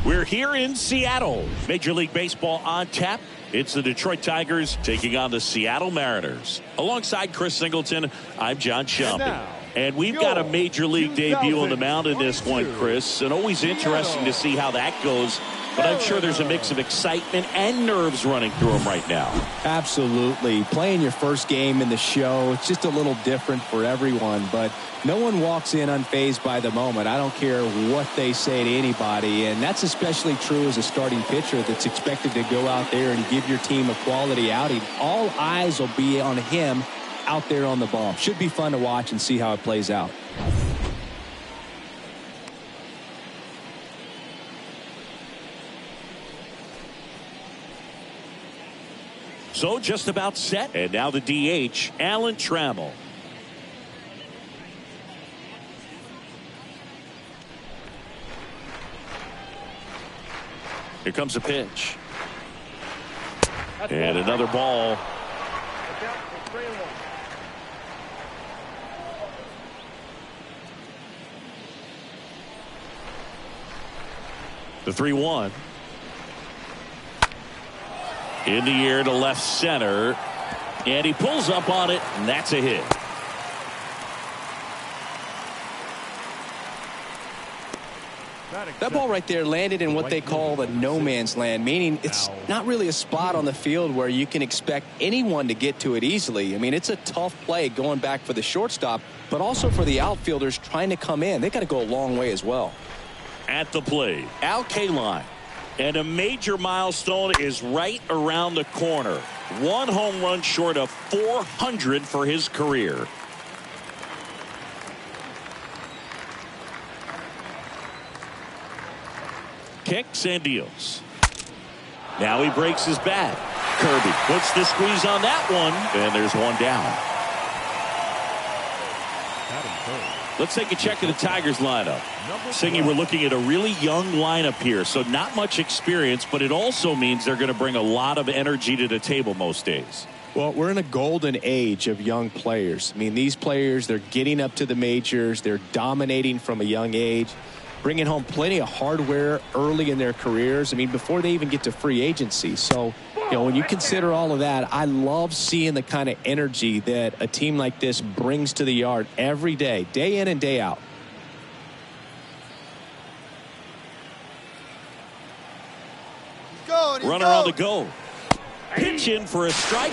We're here in Seattle. Major League Baseball on tap. It's the Detroit Tigers taking on the Seattle Mariners. Alongside Chris Singleton, I'm John Shelby. And we've got a Major League debut on the mound in this one, Chris. And always interesting to see how that goes. But I'm sure there's a mix of excitement and nerves running through him right now. Absolutely. Playing your first game in the show, it's just a little different for everyone. But no one walks in unfazed by the moment. I don't care what they say to anybody. And that's especially true as a starting pitcher that's expected to go out there and give your team a quality outing. All eyes will be on him out there on the ball. Should be fun to watch and see how it plays out. So just about set. And now the DH, Alan Trammell. Here comes a pitch. And another ball. The 3-1. In the air to left center. And he pulls up on it, and that's a hit. That ball right there landed in what they call the no man's land, meaning it's not really a spot on the field where you can expect anyone to get to it easily. I mean, it's a tough play going back for the shortstop, but also for the outfielders trying to come in. They got to go a long way as well. At the plate, Al Kaline. And a major milestone is right around the corner. One home run short of 400 for his career. Kicks and deals. Now he breaks his bat. Kirby puts the squeeze on that one, and there's one down. Let's take a check of the Tigers lineup. Singy, we're looking at a really young lineup here, so not much experience, but it also means they're going to bring a lot of energy to the table most days. Well, we're in a golden age of young players. I mean, these players, they're getting up to the majors. They're dominating from a young age, bringing home plenty of hardware early in their careers. I mean, before they even get to free agency. So, you know, when you consider all of that, I love seeing the kind of energy that a team like this brings to the yard every day in and day out. Runner on the go. Pitch in for a strike.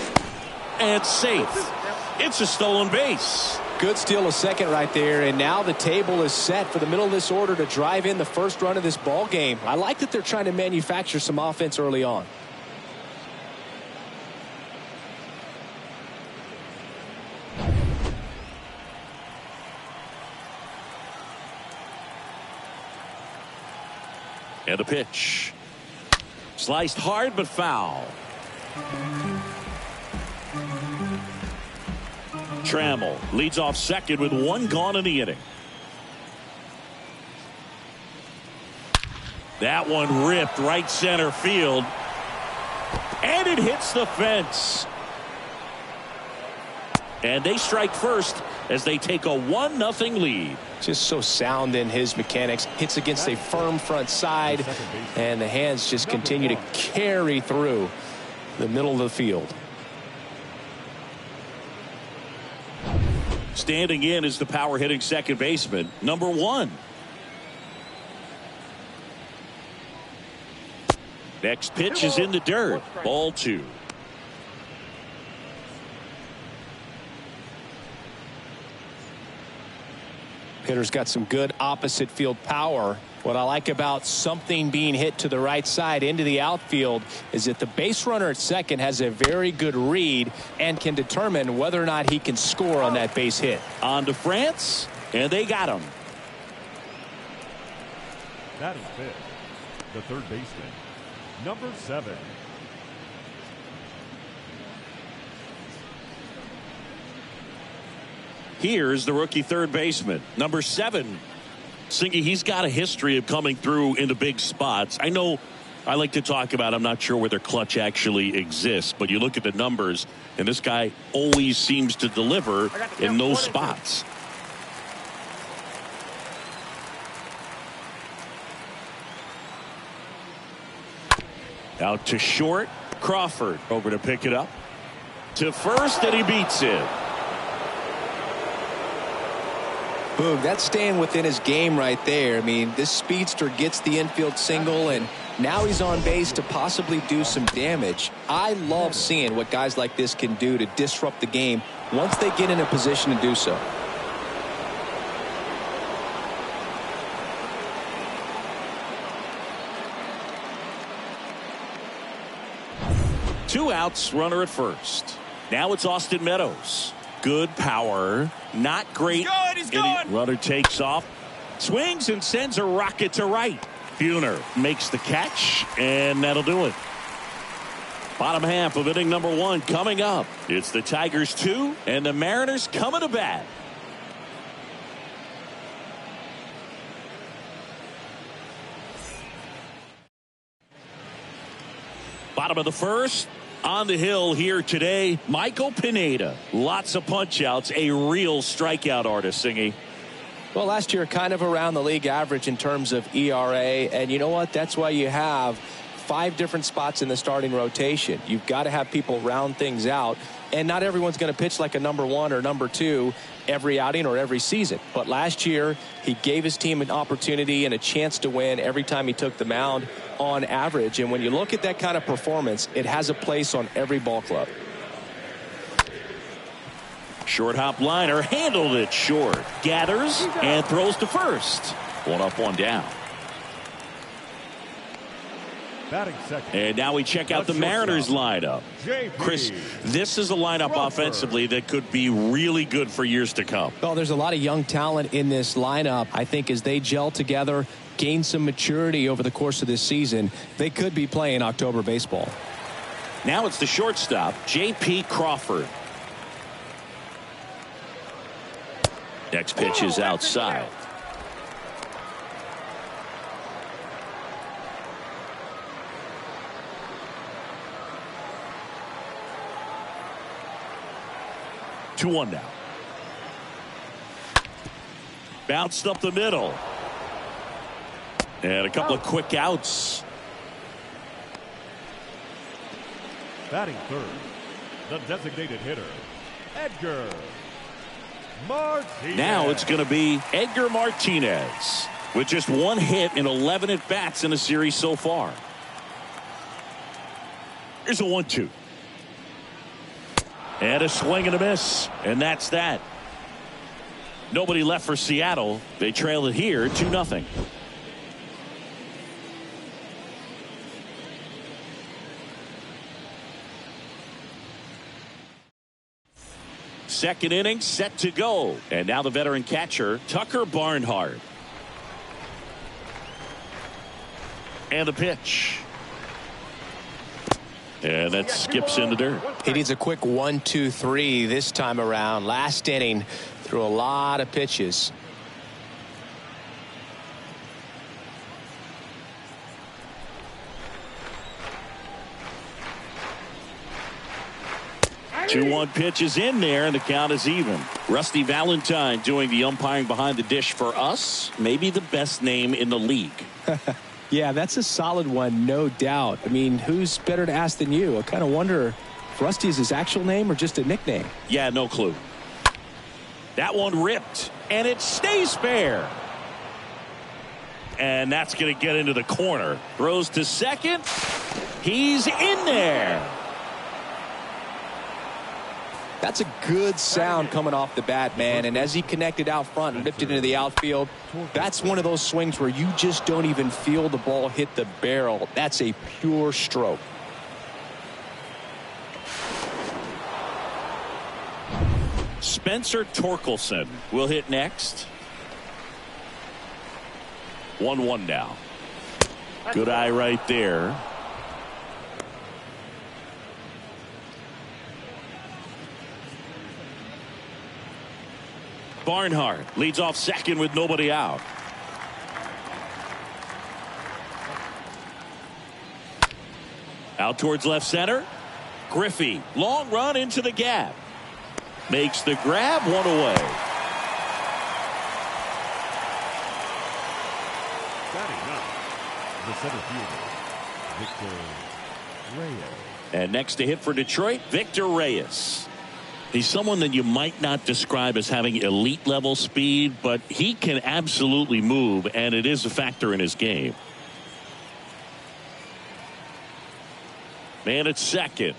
And safe. It's a stolen base. Good steal of second right there, and now the table is set for the middle of this order to drive in the first run of this ball game. I like that they're trying to manufacture some offense early on. And the pitch. Sliced hard but foul. Trammell leads off second with one gone in the inning. That one ripped right center field. And it hits the fence. And they strike first as they take a 1-0 lead. Just so sound in his mechanics. Hits against a firm front side. And the hands just continue to carry through the middle of the field. Standing in is the power hitting second baseman, number 1. Next pitch is in the dirt. Ball 2. Hitter's got some good opposite field power. What I like about something being hit to the right side into the outfield is that the base runner at second has a very good read and can determine whether or not he can score on that base hit. On to France, and they got him. That is fit. The third baseman, number 7. Here's the rookie third baseman, number 7. Singy, he's got a history of coming through into big spots. I know I like to talk about, I'm not sure whether clutch actually exists, but you look at the numbers, and this guy always seems to deliver in those spots. Out to short. Crawford over to pick it up. To first, and he beats it. Boom, that's staying within his game right there. I mean, this speedster gets the infield single, and now he's on base to possibly do some damage. I love seeing what guys like this can do to disrupt the game once they get in a position to do so. Two outs, runner at first. Now it's Austin Meadows. Good power, not great. He's going. Runner takes off, swings and sends a rocket to right. Buhner makes the catch, and that'll do it. Bottom half of inning number 1 coming up. It's the Tigers 2 and the Mariners coming to bat. Bottom of the first. On the hill here today, Michael Pineda. Lots of punch outs, a real strikeout artist, Singy. Well, last year kind of around the league average in terms of ERA, and you know what? That's why you have 5 different spots in the starting rotation. You've got to have people round things out, and not everyone's going to pitch like a number 1 or number 2 every outing or every season. But last year, he gave his team an opportunity and a chance to win every time he took the mound on average. And when you look at that kind of performance, it has a place on every ball club. Short hop liner, handled it short. Gathers and throws to first. 1 up, 1 down. Batting second. And now we check out the Mariners lineup. Chris, this is a lineup offensively that could be really good for years to come. Well, there's a lot of young talent in this lineup. I think as they gel together, gain some maturity over the course of this season, they could be playing October baseball. Now it's the shortstop, J.P. Crawford. Next pitch is outside. Two one now. Bounced up the middle. And a couple of quick outs. Batting third, the designated hitter, Edgar Martinez. Now it's going to be Edgar Martinez with just 1 hit and 11 at-bats in the series so far. Here's a 1-2. And a swing and a miss. And that's that. Nobody left for Seattle. They trail it here 2-0. Second inning set to go. And now the veteran catcher, Tucker Barnhart. And the pitch. And that skips in the dirt. He needs a quick 1-2-3 this time around. Last inning, threw a lot of pitches. Two 2-1 pitch is in there, and the count is even. Rusty Valentine doing the umpiring behind the dish for us. Maybe the best name in the league. Yeah, that's a solid one, no doubt. I mean, who's better to ask than you? I kind of wonder if Rusty is his actual name or just a nickname. Yeah, no clue. That one ripped, and it stays fair. And that's going to get into the corner. Throws to second. He's in there. That's a good sound coming off the bat, man. And as he connected out front and lifted into the outfield, that's one of those swings where you just don't even feel the ball hit the barrel. That's a pure stroke. Spencer Torkelson will hit next. 1-1 now. Good eye right there. Barnhart leads off second with nobody out. Out towards left center. Griffey, long run into the gap. Makes the grab, one away. Batting now, the center fielder, Victor Reyes. And next to hit for Detroit, Victor Reyes. He's someone that you might not describe as having elite level speed, but he can absolutely move, and it is a factor in his game. Man at second.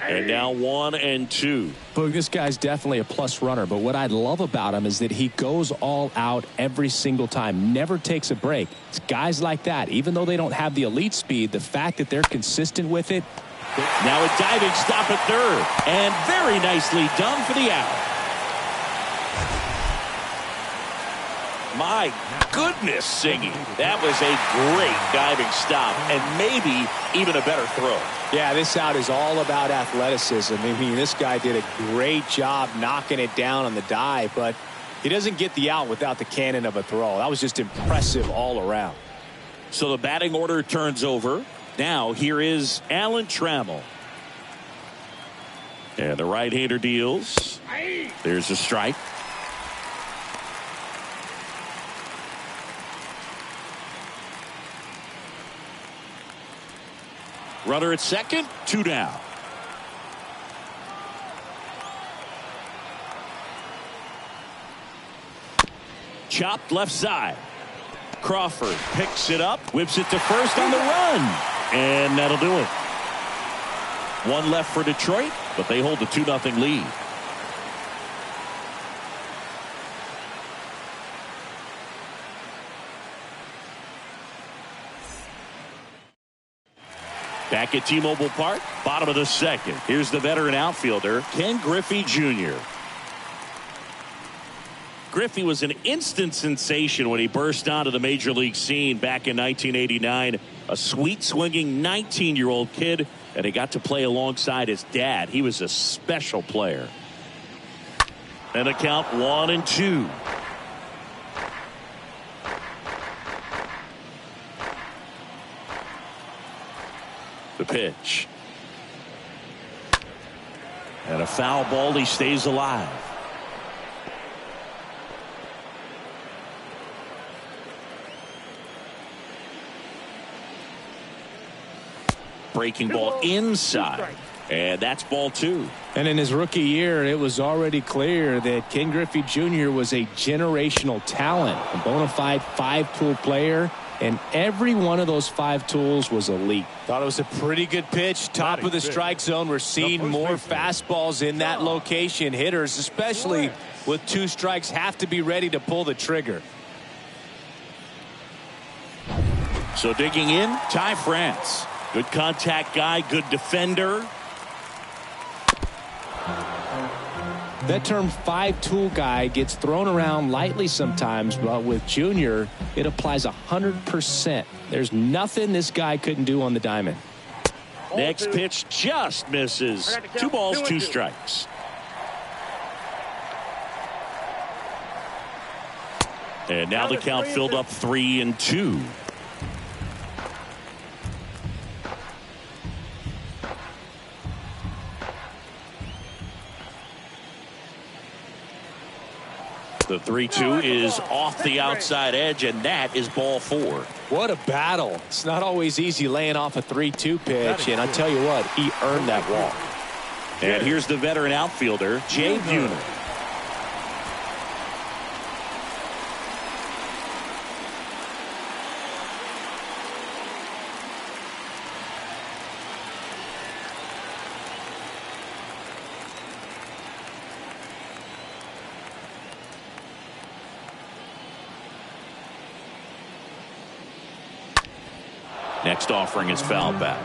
And now 1 and 2. Boog, this guy's definitely a plus runner, but what I love about him is that he goes all out every single time, never takes a break. It's guys like that, even though they don't have the elite speed, the fact that they're consistent with it. Now a diving stop at third, and very nicely done for the out. My goodness, Siggy. That was a great diving stop, and maybe even a better throw. Yeah, this out is all about athleticism. I mean, this guy did a great job knocking it down on the dive, but he doesn't get the out without the cannon of a throw. That was just impressive all around. So the batting order turns over. Now here is Alan Trammell. And the right-hander deals. There's a strike. Runner at second, 2 down. Chopped left side. Crawford picks it up, whips it to first on the run, and that'll do it. 1 left for Detroit, but they hold a 2-0 lead. Back at T-Mobile Park, bottom of the second. Here's the veteran outfielder, Ken Griffey Jr. Griffey was an instant sensation when he burst onto the major league scene back in 1989. A sweet swinging 19-year-old kid, and he got to play alongside his dad. He was a special player. And a count 1 and 2. The pitch. And a foul ball. He stays alive. Breaking ball inside. And that's ball 2. And in his rookie year, it was already clear that Ken Griffey Jr. was a generational talent, a bona fide 5-tool player. And every one of those 5 tools was elite. Thought it was a pretty good pitch. Top of the strike zone. We're seeing more fastballs in that location. Hitters, especially with 2 strikes, have to be ready to pull the trigger. So digging in, Ty France. Good contact guy, good defender. That term 5-tool guy gets thrown around lightly sometimes, but with Junior, it applies 100%. There's nothing this guy couldn't do on the diamond. Next pitch just misses. 2 balls, 2 strikes. And now the count filled up 3 and 2. The 3-2 is off the outside edge, and that is ball 4. What a battle. It's not always easy laying off a 3-2 pitch, and I tell you what, he earned that walk. And here's the veteran outfielder, Jay Buhner. Next offering is fouled back.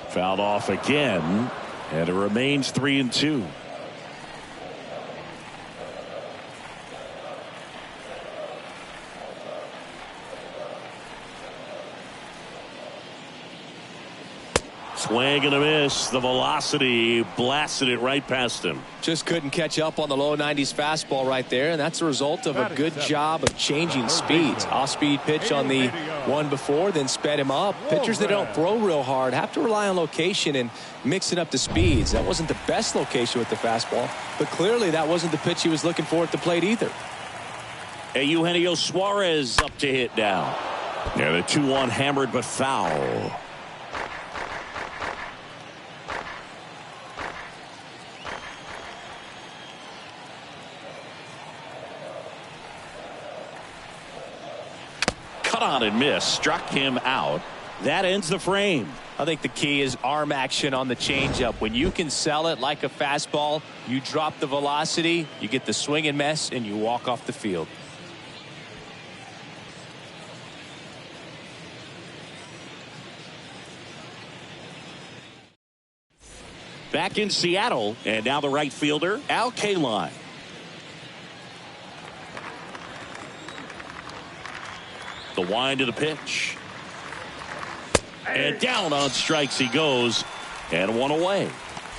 Fouled off again, and it remains 3 and 2. Swing and a miss. The velocity blasted it right past him. Just couldn't catch up on the low 90s fastball right there, and that's a result of a good job of changing speeds. Off-speed pitch on the one before, then sped him up. Pitchers that don't throw real hard have to rely on location and mixing up the speeds. That wasn't the best location with the fastball, but clearly that wasn't the pitch he was looking for at the plate either. Hey, Eugenio Suarez up to hit now. Yeah, the 2-1 hammered but foul. Cut on and miss. Struck him out. That ends the frame. I think the key is arm action on the changeup. When you can sell it like a fastball, you drop the velocity, you get the swing and miss, and you walk off the field. Back in Seattle, and now the right fielder, Al Kaline. The wind of the pitch. And down on strikes he goes, and one away.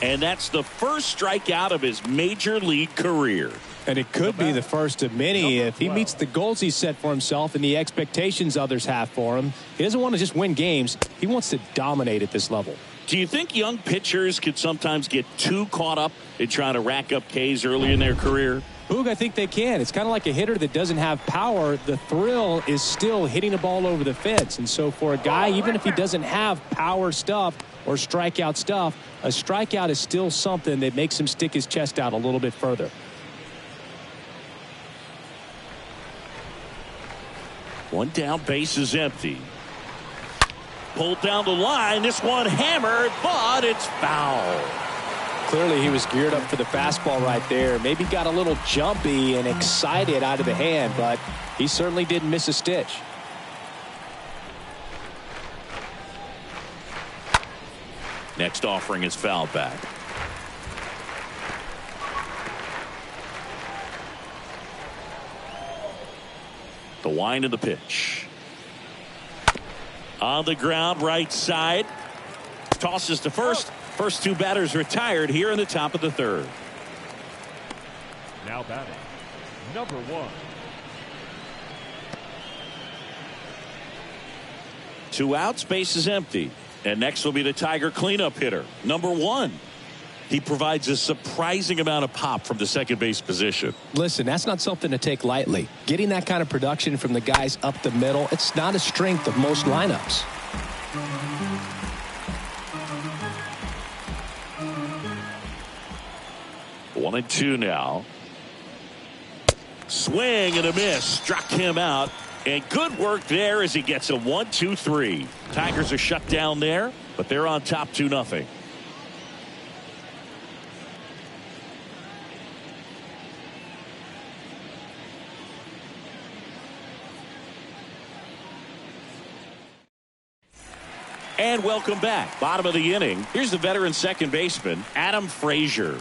And that's the first strikeout of his major league career. And it could be the first of many if he meets the goals he set for himself and the expectations others have for him. He doesn't want to just win games. He wants to dominate at this level. Do you think young pitchers could sometimes get too caught up in trying to rack up Ks early in their career? Boog, I think they can. It's kind of like a hitter that doesn't have power. The thrill is still hitting a ball over the fence. And so for a guy, even if he doesn't have power stuff or strikeout stuff, a strikeout is still something that makes him stick his chest out a little bit further. One down, base is empty. Pulled down the line. This one hammered, but it's foul. Clearly he was geared up for the fastball right there. Maybe got a little jumpy and excited out of the hand, but he certainly didn't miss a stitch. Next offering is fouled back. The wind of the pitch. On the ground, right side. Tosses to first. First two batters retired here in the top of the third. Now batting, number 1. 2 outs, base is empty. And next will be the Tiger cleanup hitter, number 1. He provides a surprising amount of pop from the second base position. Listen, that's not something to take lightly. Getting that kind of production from the guys up the middle, it's not a strength of most lineups. One and two now. Swing and a miss. Struck him out. And good work there as he gets a 1-2-3. Tigers are shut down there, but they're on top 2-0. And welcome back. Bottom of the inning. Here's the veteran second baseman, Adam Frazier.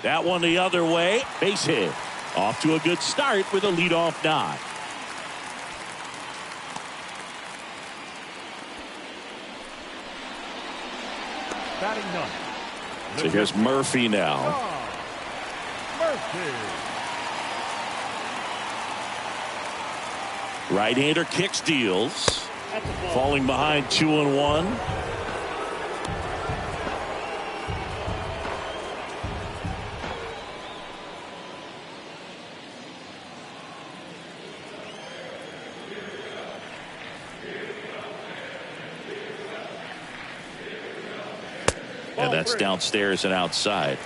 That one the other way. Base hit. Off to a good start with a leadoff nod. Batting ninth. So here's Murphy now. Murphy. Right-hander kicks, deals. Falling behind 2-1. And that's downstairs and outside.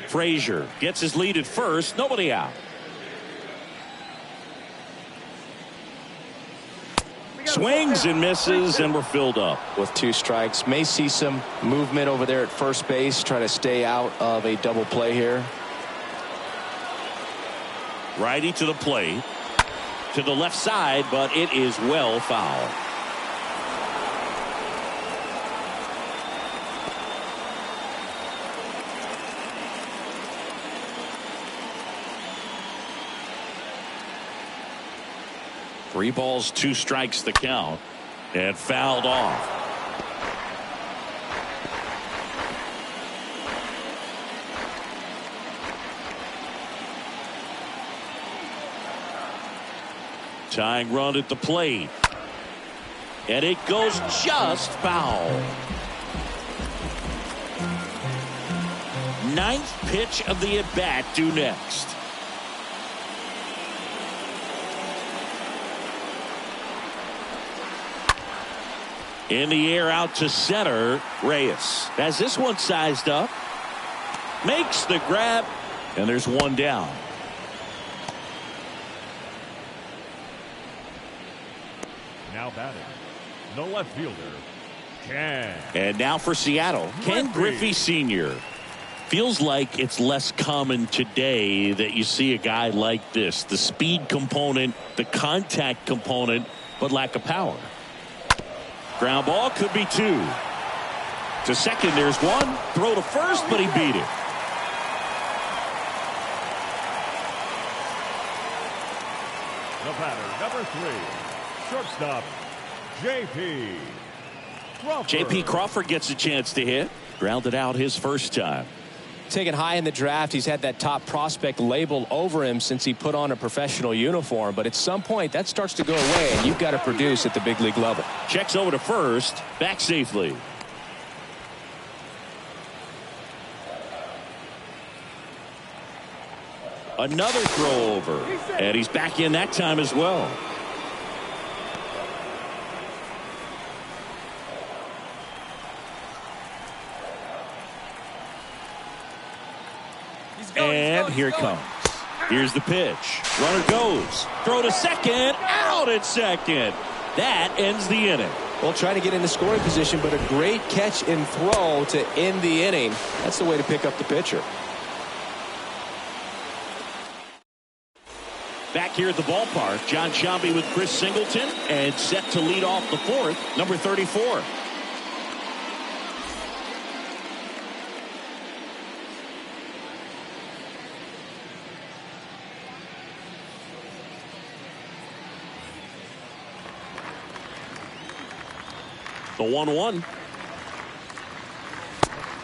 Frazier gets his lead at first. Nobody out. Swings and misses, and we're filled up. With 2 strikes. May see some movement over there at first base. Try to stay out of a double play here. Righty to the plate. To the left side, but it is well foul. 3 balls, 2 strikes the count, and fouled off. Tying run at the plate. And it goes just foul. 9th pitch of the at-bat due next. In the air out to center. Reyes has this one sized up. Makes the grab. And there's 1 down. Now batting, the left fielder, Ken. And now for Seattle, Ken Griffey Sr. Feels like it's less common today that you see a guy like this. The speed component, the contact component, but lack of power. Ground ball could be 2. To second, there's 1. Throw to first, but he beat it. The batter, number 3. Shortstop, J.P. Crawford. J.P. Crawford gets a chance to hit. Grounded out his first time. Taken high in the draft, he's had that top prospect label over him since he put on a professional uniform. But at some point, that starts to go away, and you've got to produce at the big league level. Checks over to first. Back safely. Another throw over. And he's back in that time as well. And here it comes. Here's the pitch. Runner goes. Throw to second. Out at second. That ends the inning. Well, trying to get into scoring position, but a great catch and throw to end the inning. That's the way to pick up the pitcher. Back here at the ballpark, John Sciambi with Chris Singleton, and set to lead off the 4th, number 34. The 1-1.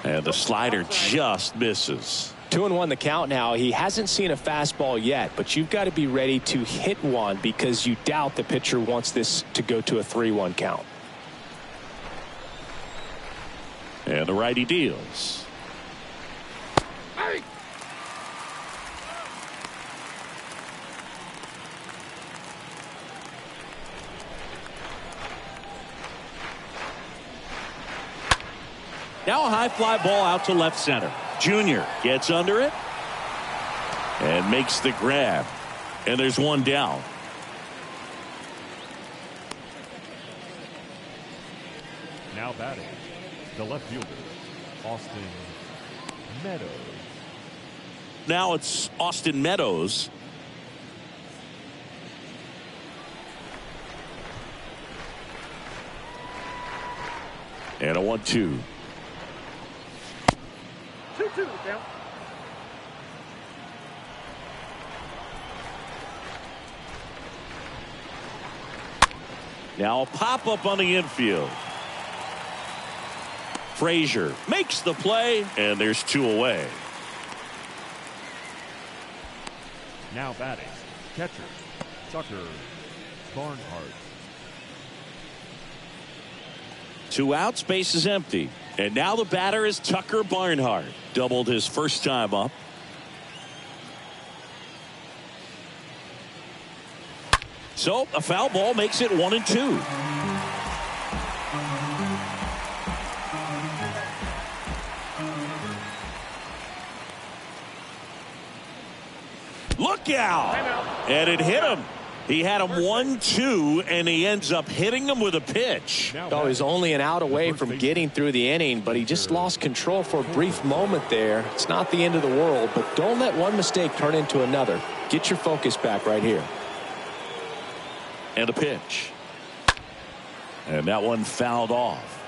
And the slider just misses. 2-1 the count now. He hasn't seen a fastball yet, but you've got to be ready to hit one because you doubt the pitcher wants this to go to a 3-1 count. And the righty deals. Now a high fly ball out to left center. Junior gets under it and makes the grab. And there's 1 down. Now batting, the left fielder, Austin Meadows. Now it's Austin Meadows. And a 1-2. 2-2 count. Now a pop up on the infield. Frazier makes the play, and there's 2 away. Now batting, catcher, Tucker Barnhart. 2 outs, base is empty. And now the batter is Tucker Barnhart. Doubled his first time up. So a foul ball makes it 1-2. Look out! And it hit him. He had him 1-2, and he ends up hitting him with a pitch. Oh, he's only an out away from getting through the inning, but he just lost control for a brief moment there. It's not the end of the world, but don't let one mistake turn into another. Get your focus back right here. And a pitch. And that one fouled off.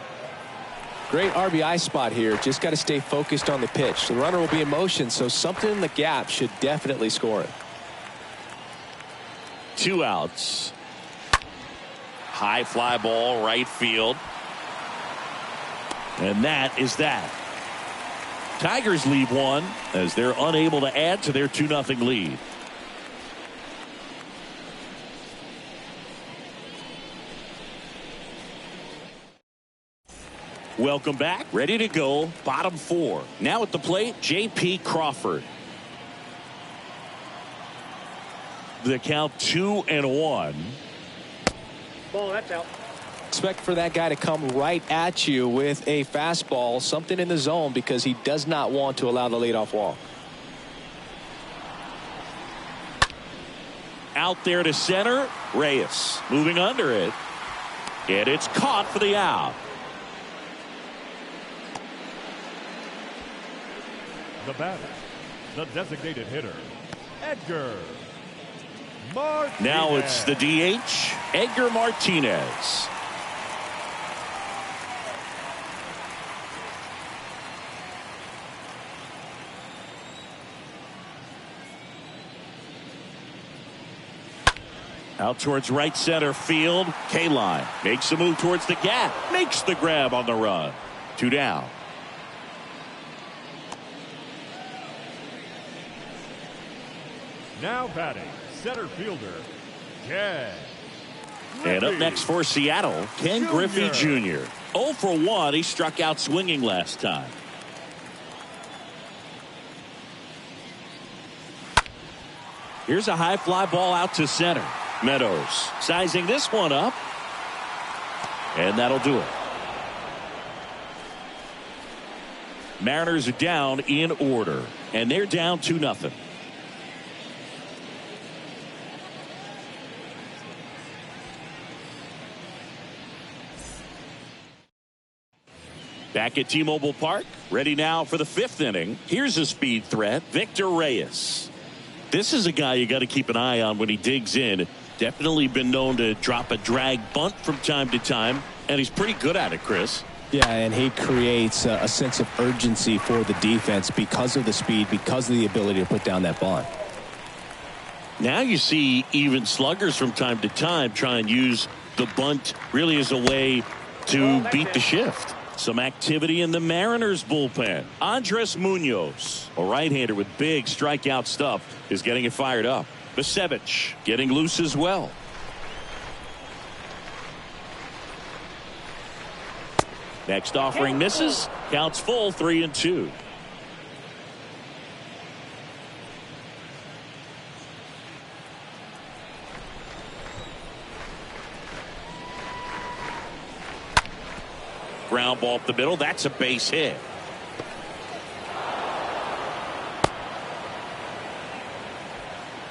Great RBI spot here. Just got to stay focused on the pitch. The runner will be in motion, so something in the gap should definitely score it. 2 outs. high fly ball right field. And that is that. Tigers leave one as they're unable to add to their 2-0 lead. Welcome back. Ready to go. Bottom 4. Now at the plate, J.P. Crawford. The count 2-1. Ball, that's out. Expect for that guy to come right at you with a fastball, something in the zone, because he does not want to allow the leadoff walk. Out there to center. Reyes moving under it. And it's caught for the out. The batter, the designated hitter, Edgar Martinez. Now it's the DH, Edgar Martinez. Out towards right center field. K-line makes a move towards the gap. Makes the grab on the run. 2 down. Now batting, center fielder, Ken And up next for Seattle, Ken Griffey Jr. 0 for 1. He struck out swinging last time. Here's a high fly ball out to center. Meadows sizing this one up. And that'll do it. Mariners are down in order. And they're down 2-0. Back at T-Mobile Park, ready now for the 5th inning. Here's a speed threat, Victor Reyes. This is a guy you got to keep an eye on when he digs in. Definitely been known to drop a drag bunt from time to time, and he's pretty good at it, Chris. Yeah, and he creates a sense of urgency for the defense because of the speed, because of the ability to put down that bunt. Now you see even sluggers from time to time try and use the bunt really as a way to beat the shift. Some activity in the Mariners bullpen. Andres Munoz, a right-hander with big strikeout stuff, is getting it fired up. Basevich getting loose as well. Next offering misses. Counts full, 3-2. Ground ball up the middle. That's a base hit.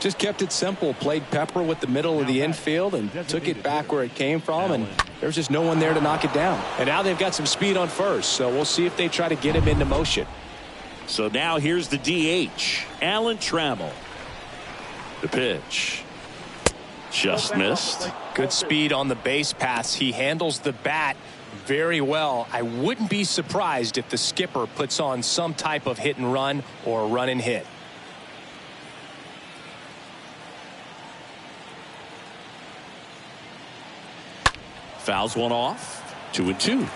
Just kept it simple. Played pepper with the middle of the infield and took it back where it came from. And there's just no one there to knock it down. And now they've got some speed on first. So we'll see if they try to get him into motion. So now here's the DH, Alan Trammell. The pitch. Just missed. Good speed on the base paths. He handles the bat very well. I wouldn't be surprised if the skipper puts on some type of hit and run or run and hit. Fouls one off. 2-2.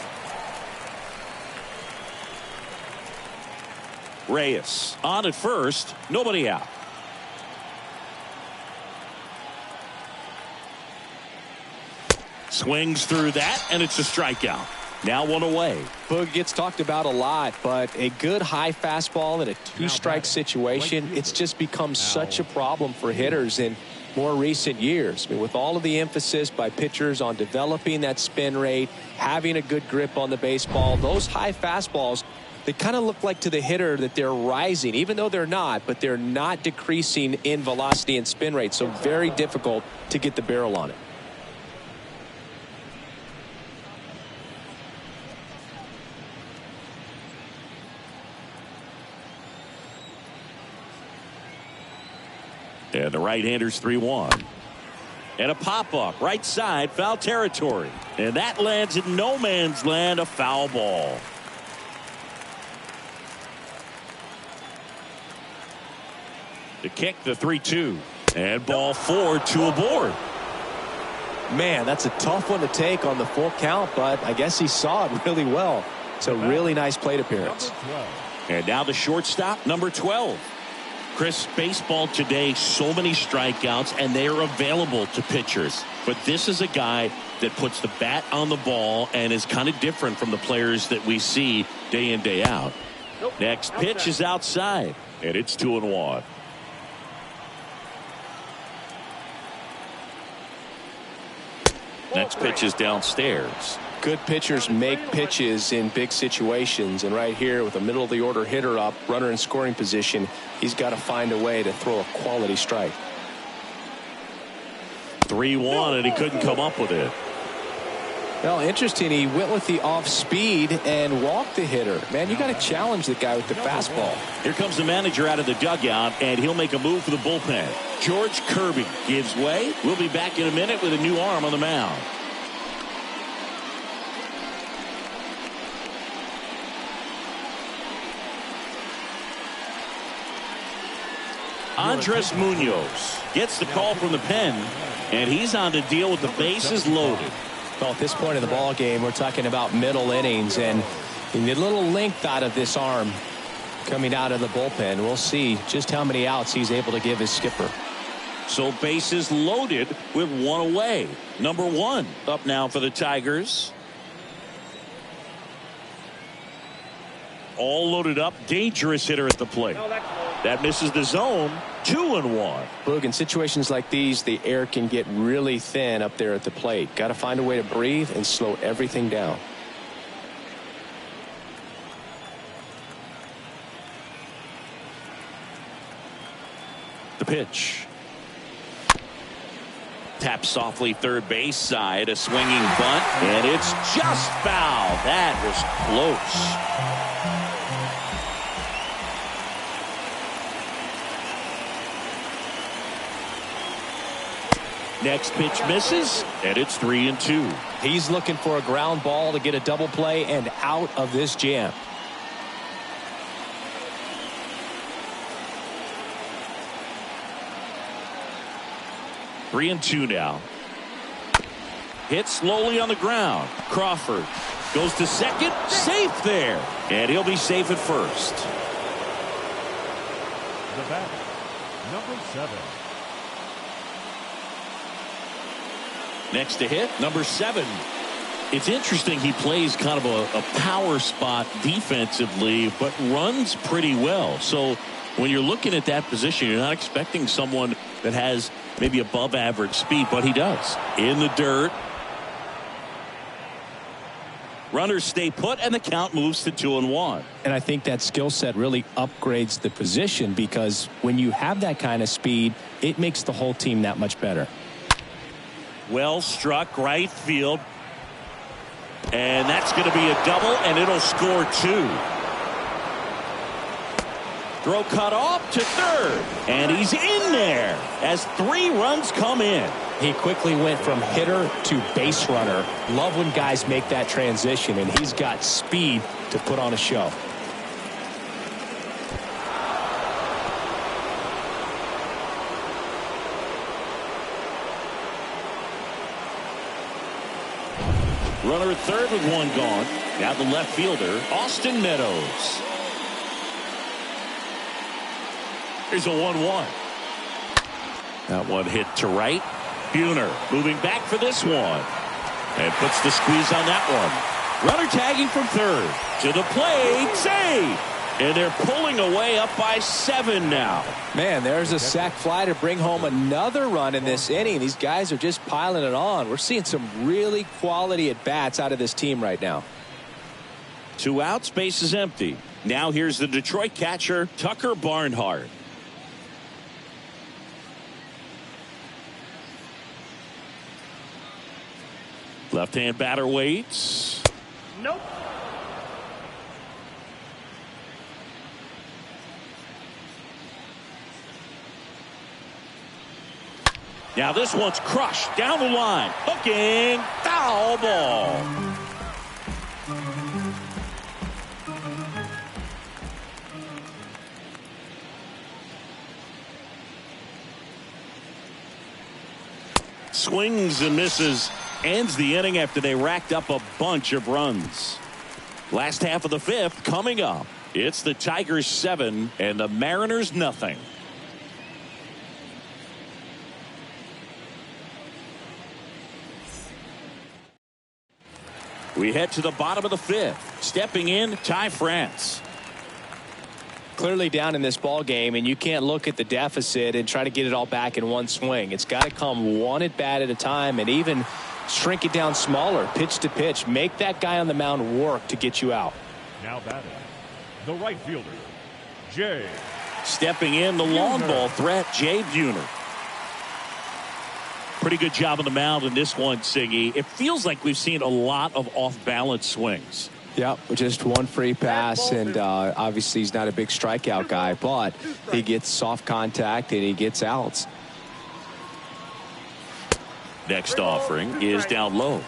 Reyes on at first. Nobody out. Swings through that, and it's a strikeout. Now one away. Boog gets talked about a lot, but a good high fastball in a two-strike situation, it's just become such a problem for hitters in more recent years. I mean, with all of the emphasis by pitchers on developing that spin rate, having a good grip on the baseball, those high fastballs, they kind of look like to the hitter that they're rising, even though they're not, but they're not decreasing in velocity and spin rate, so very difficult to get the barrel on it. And the right-hander's 3-1. And a pop-up, right side, foul territory. And that lands in no man's land, a foul ball. To kick the 3-2. And ball 4, 2 aboard. Man, that's a tough one to take on the full count, but I guess he saw it really well. It's a really nice plate appearance. And now the shortstop, number 12. Chris, baseball today, so many strikeouts, and they are available to pitchers. But this is a guy that puts the bat on the ball and is kind of different from the players that we see day in, day out. Next pitch is outside, and it's 2-1. Next pitch is downstairs. Good pitchers make pitches in big situations, and right here with a middle of the order hitter up, runner in scoring position, he's got to find a way to throw a quality strike. 3-1, and he couldn't come up with it. Well, interesting, he went with the off speed and walked the hitter. Man, you got to challenge the guy with the fastball. Here comes the manager out of the dugout, and he'll make a move for the bullpen. George Kirby gives way. We'll be back in a minute with a new arm on the mound. Andres Munoz gets the call from the pen, and he's on to deal with the bases loaded. Well, at this point in the ball game, we're talking about middle innings, and you need a little length out of this arm coming out of the bullpen. We'll see just how many outs he's able to give his skipper. So bases loaded with one away. Number 1 up now for the Tigers. All loaded up. Dangerous hitter at the plate. That misses the zone. 2-1. Boog, in situations like these, the air can get really thin up there at the plate. Got to find a way to breathe and slow everything down. The pitch. Tap softly third base side. A swinging bunt, and it's just foul. That was close. Next pitch misses, and it's 3-2. He's looking for a ground ball to get a double play and out of this jam. Three and two now. Hit slowly on the ground. Crawford goes to second. Safe there. And he'll be safe at first. The batter, number 7. Next to hit, number 7. It's interesting, he plays kind of a power spot defensively, but runs pretty well. So when you're looking at that position, you're not expecting someone that has maybe above average speed, but he does. In the dirt. Runners stay put, and the count moves to 2-1. And I think that skill set really upgrades the position, because when you have that kind of speed, it makes the whole team that much better. Well struck right field. And that's going to be a double, and it'll score 2. Throw cut off to third, and he's in there as 3 runs come in. He quickly went from hitter to base runner. Love when guys make that transition, and he's got speed to put on a show. Runner at third with 1 gone. Now the left fielder, Austin Meadows. Here's a 1-1. That one hit to right. Buhner moving back for this one. And puts the squeeze on that one. Runner tagging from third. To the plate. Save. And they're pulling away up by 7 now. Man, there's a sac fly to bring home another run in this inning. These guys are just piling it on. We're seeing some really quality at-bats out of this team right now. 2 outs, base is empty. Now here's the Detroit catcher, Tucker Barnhart. Left-hand batter waits. Nope. Now this one's crushed down the line. Hooking. Foul ball. swings and misses. Ends the inning after they racked up a bunch of runs. Last half of the fifth coming up. It's the Tigers 7 and the Mariners nothing. We head to the bottom of the fifth. Stepping in, Ty France. Clearly down in this ball game, and you can't look at the deficit and try to get it all back in one swing. It's got to come one at bat at a time, and even shrink it down smaller, pitch to pitch. Make that guy on the mound work to get you out. Now batting, the right fielder, Jay. Stepping in, the long ball threat, Jay Buhner. Pretty good job on the mound in this one, Siggy. It feels like we've seen a lot of off-balance swings. Yep, just one free pass, and obviously he's not a big strikeout guy, but he gets soft contact and he gets outs. Next offering is down low.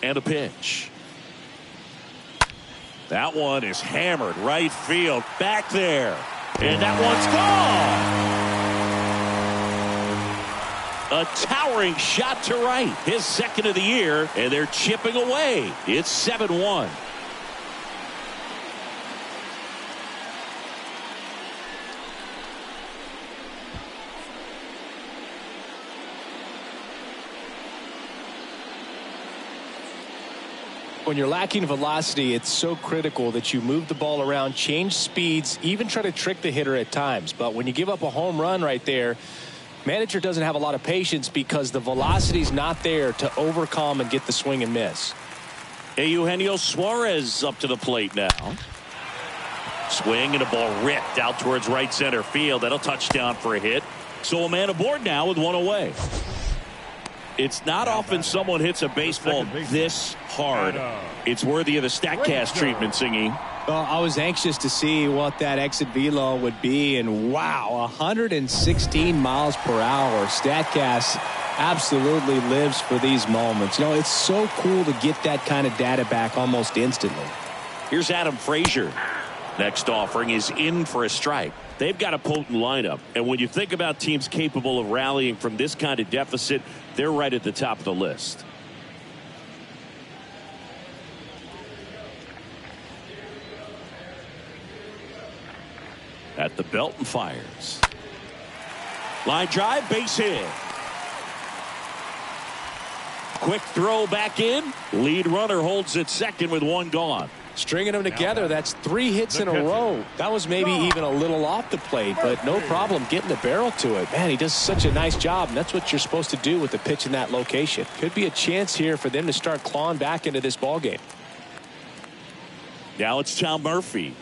And a pitch. That one is hammered right field back there. And that one's gone. A towering shot to right. His second of the year, and they're chipping away. It's 7-1. When you're lacking velocity, it's so critical that you move the ball around, change speeds, even try to trick the hitter at times. But when you give up a home run right there, manager doesn't have a lot of patience because the velocity's not there to overcome and get the swing and miss. Eugenio Suarez up to the plate now. Swing and a ball ripped out towards right center field. That'll touchdown for a hit. So a man aboard now with one away. It's not often someone hits a baseball this hard. It's worthy of the StatCast treatment, Singy. Well, I was anxious to see what that exit velo would be, and wow, 116 miles per hour. StatCast absolutely lives for these moments. You know, it's so cool to get that kind of data back almost instantly. Here's Adam Frazier. Next offering is in for a strike. They've got a potent lineup, and when you think about teams capable of rallying from this kind of deficit, they're right at the top of the list. At the belt and fires. Line drive, base hit. Quick throw back in. Lead runner holds at second with one gone. Stringing them together, that's 3 hits in a row. That was maybe even a little off the plate, but no problem getting the barrel to it. Man, he does such a nice job, and that's what you're supposed to do with the pitch in that location. Could be a chance here for them to start clawing back into this ball game. Now it's Tom Murphy.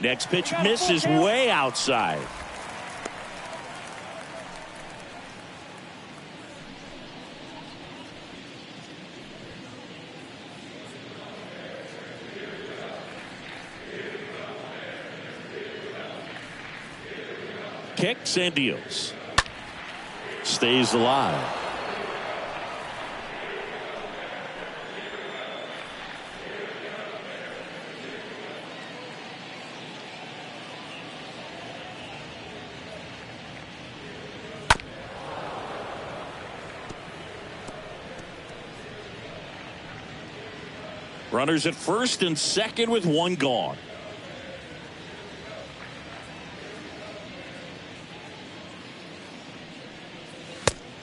Next pitch misses way outside. Kicks and deals. Stays alive. Runners at first and second with one gone.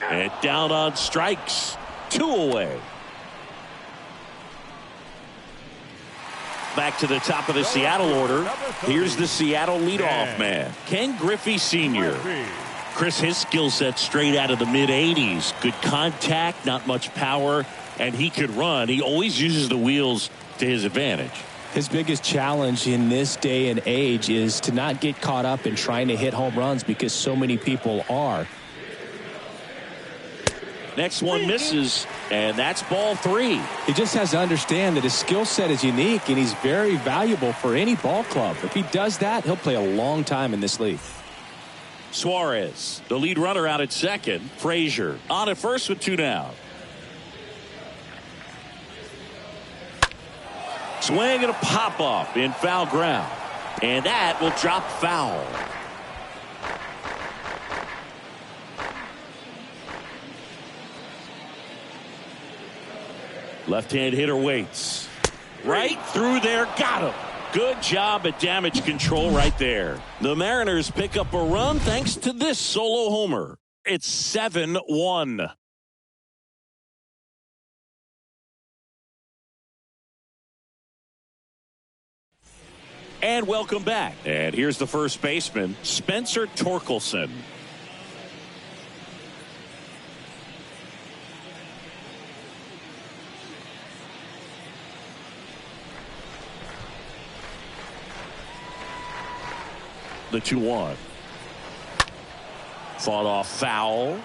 And down on strikes. 2 away. Back to the top of the Seattle order. Here's the Seattle leadoff man, Ken Griffey Sr. Chris, his skill set straight out of the mid-80s. Good contact, not much power, and he could run. He always uses the wheels to his advantage. His biggest challenge in this day and age is to not get caught up in trying to hit home runs because so many people are. Next one misses, and that's ball 3. He just has to understand that his skill set is unique, and he's very valuable for any ball club. If he does that, he'll play a long time in this league. Suarez, the lead runner out at second. Frazier on at first with 2 down. Swing and a pop-up in foul ground. And that will drop foul. Left-hand hitter waits. Right through there. Got him. Good job at damage control right there. The Mariners pick up a run thanks to this solo homer. It's 7-1. And welcome back. And here's the first baseman, Spencer Torkelson. The 2-1. Fought off foul.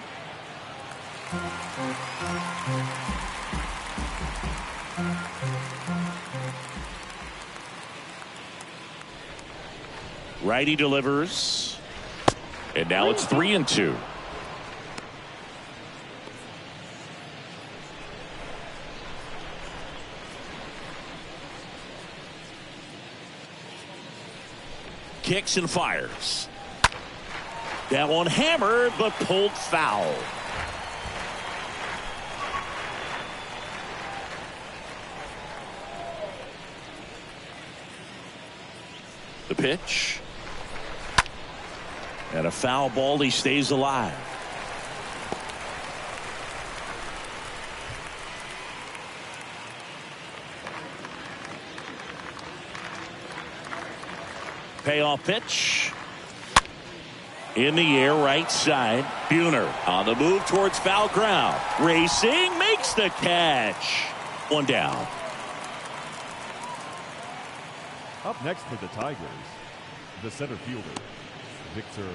Righty delivers. And now it's 3-2. Kicks and fires. That one hammered but pulled foul. The pitch. And a foul ball. He stays alive. Payoff pitch. In the air, right side. Buhner on the move towards foul ground. Racing, makes the catch. One down. Up next for the Tigers, the center fielder, Victor.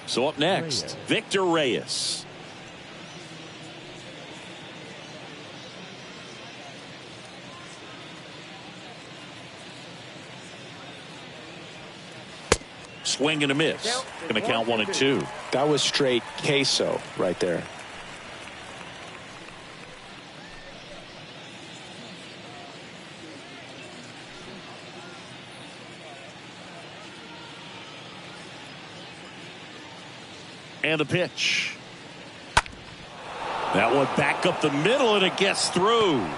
So up next, Reyes. Victor Reyes. Swing and a miss. Going to count 1-2. That was straight queso right there. And the pitch. That one back up the middle, and it gets through.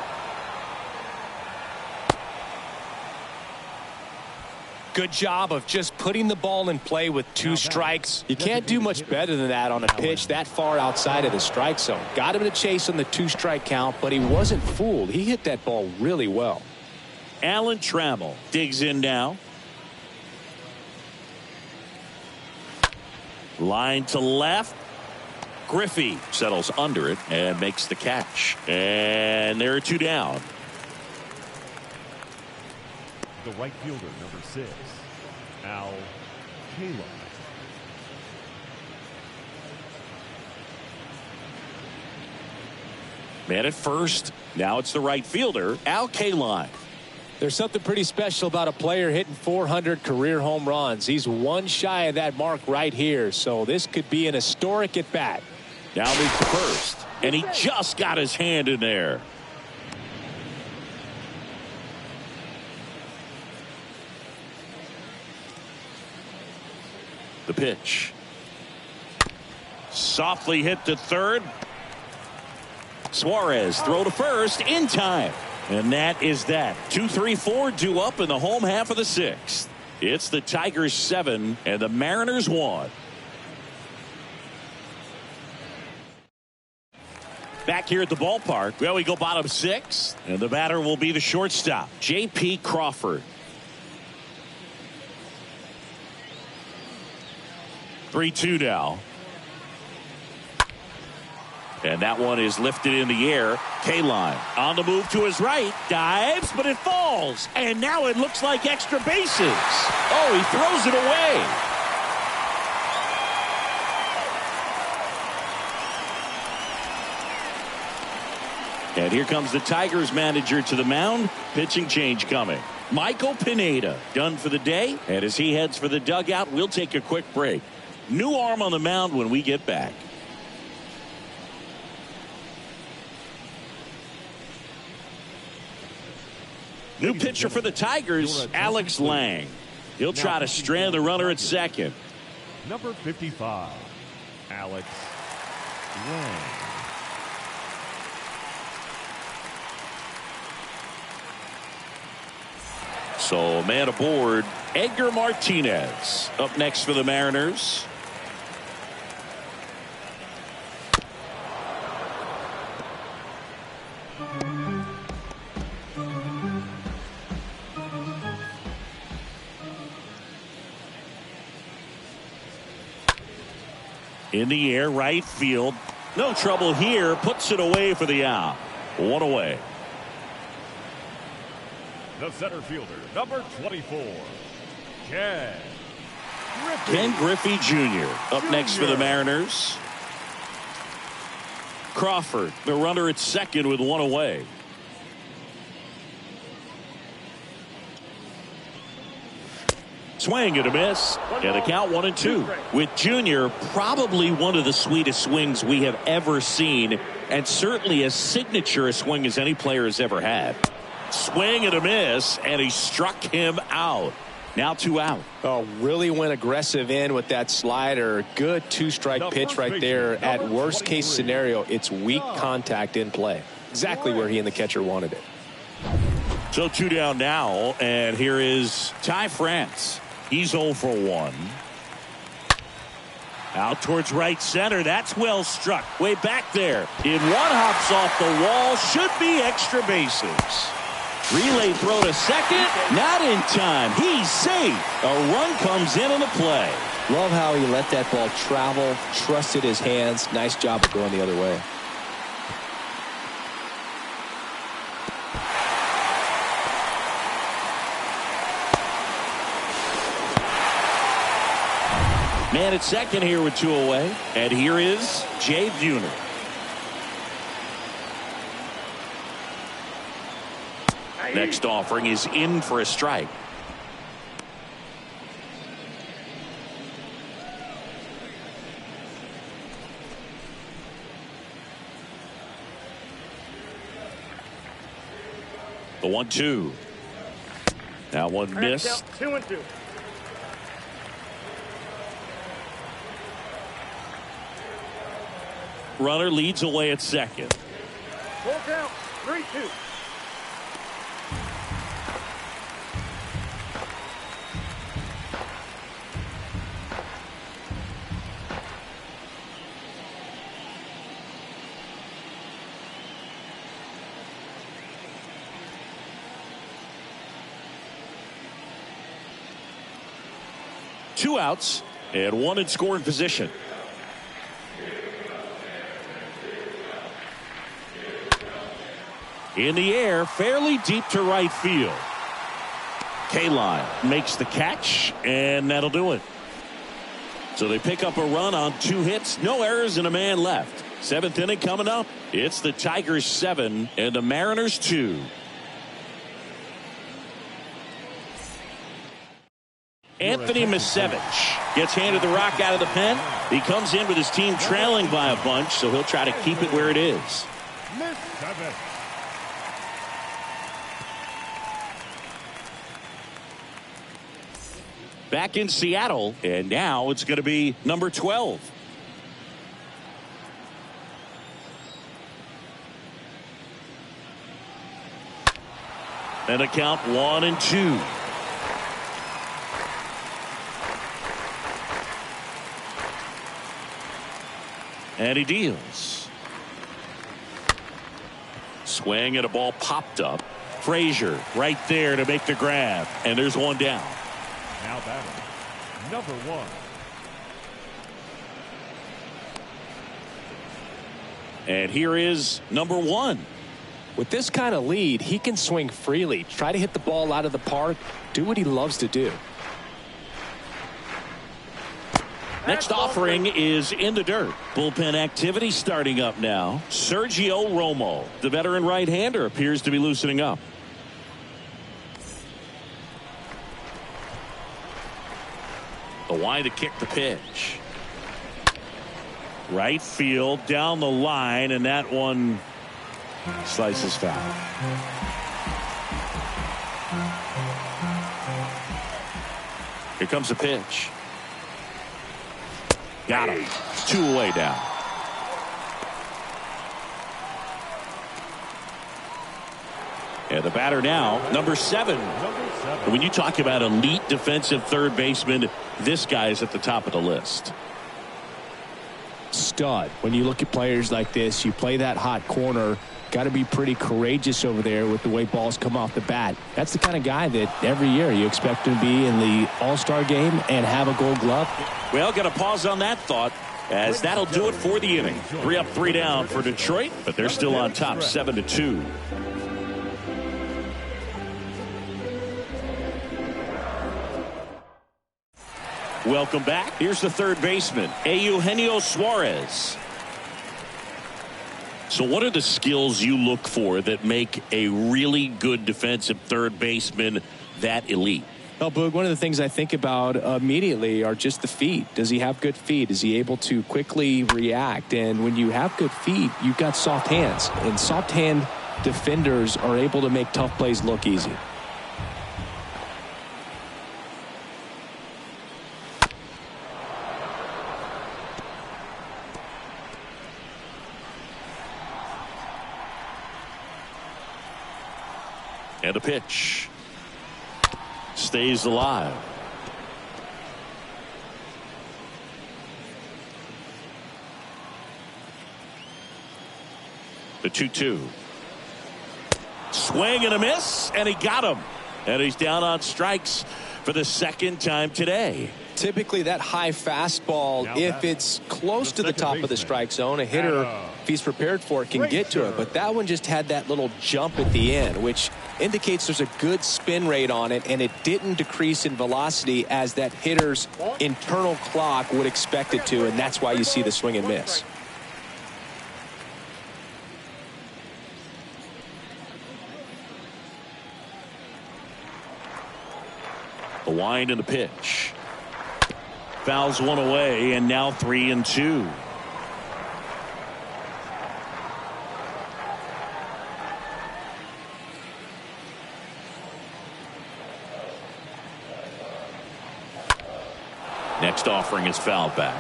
Good job of just putting the ball in play with two strikes. You can't do much better than that on a pitch that far outside of the strike zone. Got him to chase on the 2-strike count, but he wasn't fooled. He hit that ball really well. Alan Trammell digs in now. Line to left. Griffey settles under it and makes the catch. And there are 2 down. The right fielder, number 6, Al Kaline. Man at first. Now it's the right fielder, Al Kaline. There's something pretty special about a player hitting 400 career home runs. He's one shy of that mark right here, so this could be an historic at bat. Now moves to first, and he just got his hand in there. The pitch. Softly hit to third. Suarez throw to first in time. And that is that. 2-3-4 due up in the home half of the 6th. It's the Tigers 7 and the Mariners 1. Back here at the ballpark. Well, we go bottom 6, and the batter will be the shortstop, J.P. Crawford. 3-2 now. And that one is lifted in the air. Kaline on the move to his right. Dives, but it falls. And now it looks like extra bases. Oh, he throws it away. And here comes the Tigers manager to the mound. Pitching change coming. Michael Pineda done for the day. And as he heads for the dugout, we'll take a quick break. New arm on the mound when we get back. New pitcher for the Tigers, Alex Lang. He'll try to strand the runner at second. Number 55, Alex Lang. So man aboard, Edgar Martinez up next for the Mariners. In the air, right field. No trouble here. Puts it away for the out. One away. The center fielder, number 24, Ken Griffey Jr. up next for the Mariners. Crawford, the runner at second with one away. Swing and a miss, and the count 1-2. With Jr. probably one of the sweetest swings we have ever seen, and certainly as signature a swing as any player has ever had. Swing and a miss, and he struck him out. Now 2 out. Oh, really went aggressive in with that slider. Good two-strike pitch right there. At worst case scenario, it's weak contact in play. Exactly where he and the catcher wanted it. So 2 down now, and here is Ty France. He's 0 for 1. Out towards right center. That's well struck. Way back there. In one, hops off the wall. Should be extra bases. Relay throw to second. Not in time. He's safe. A run comes in on the play. Love how he let that ball travel, trusted his hands. Nice job of going the other way. Man at second here with 2 away. And here is Jay Buhner. Next offering is in for a strike. The 1-2. Now one missed. 2-2. Runner leads away at second. Full count. 3-2. Two outs and one in scoring position. In the air, fairly deep to right field. K-Line makes the catch, and that'll do it. So they pick up a run on 2 hits, no errors, and a man left. 7th inning coming up. It's the Tigers 7 and the Mariners 2. Anthony Misevich gets handed the rock out of the pen. He comes in with his team trailing by a bunch, so he'll try to keep it where it is. Back in Seattle, and now it's going to be number 12. And a count 1-2. And he deals. Swing and a ball popped up. Frazier right there to make the grab. And there's one down. Now batting, number 1. And here is number 1. With this kind of lead, he can swing freely, try to hit the ball out of the park, do what he loves to do. Next offering is in the dirt. Bullpen activity starting up now. Sergio Romo, the veteran right-hander, appears to be loosening up. The wide to kick the pitch. Right field down the line, and that one slices foul. Here comes the pitch. Got him. 2 away now. And the batter now, number 7. When you talk about elite defensive third baseman, this guy is at the top of the list. Stud. When you look at players like this, you play that hot corner, got to be pretty courageous over there with the way balls come off the bat. That's the kind of guy that every year you expect to be in the All-Star game and have a Gold Glove. Well, got to pause on that thought, as that'll do it for the inning. 3 up, 3 down for Detroit, but they're still on top, 7-2. Welcome back. Here's the third baseman, Eugenio Suarez. So what are the skills you look for that make a really good defensive third baseman that elite? Well, Boog, one of the things I think about immediately are just the feet. Does he have good feet? Is he able to quickly react? And when you have good feet, you've got soft hands. And soft hand defenders are able to make tough plays look easy. And a pitch. Stays alive. The 2-2. Swing and a miss, and he got him. And he's down on strikes for the second time today. Typically that high fastball, if it's close to the top of the strike zone, a hitter, if he's prepared for it, can get to it. But that one just had that little jump at the end, which indicates there's a good spin rate on it, and it didn't decrease in velocity as that hitter's internal clock would expect it to, and that's why you see the swing and miss. The wind and the pitch. Fouls one away, and now 3-2. Next offering is fouled back.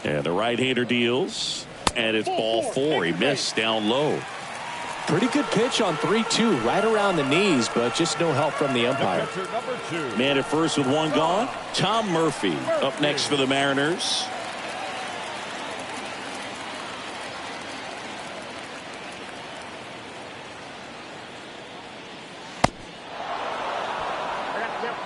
And the right-hander deals, and it's ball 4. He missed down low. Pretty good pitch on 3-2, right around the knees, but just no help from the umpire. Man at first with 1 gone. Tom Murphy up next for the Mariners.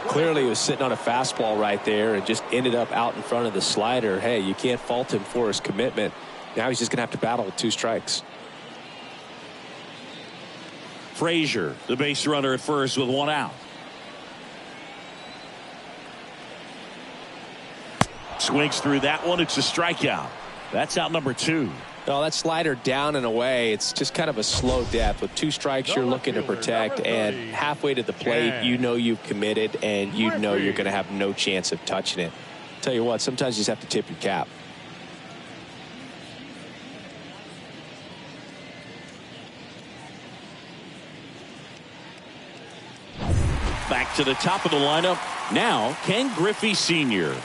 Clearly he was sitting on a fastball right there and just ended up out in front of the slider. Hey, you can't fault him for his commitment. Now he's just going to have to battle with 2 strikes. Frazier, the base runner at first with 1 out. Swings through that one. It's a strikeout. That's out number 2. Well, that slider down and away, it's just kind of a slow death. With 2 strikes, you're looking to protect, and halfway to the plate, you know you've committed, and you know you're going to have no chance of touching it. Tell you what, sometimes you just have to tip your cap. Back to the top of the lineup. Now, Ken Griffey Sr.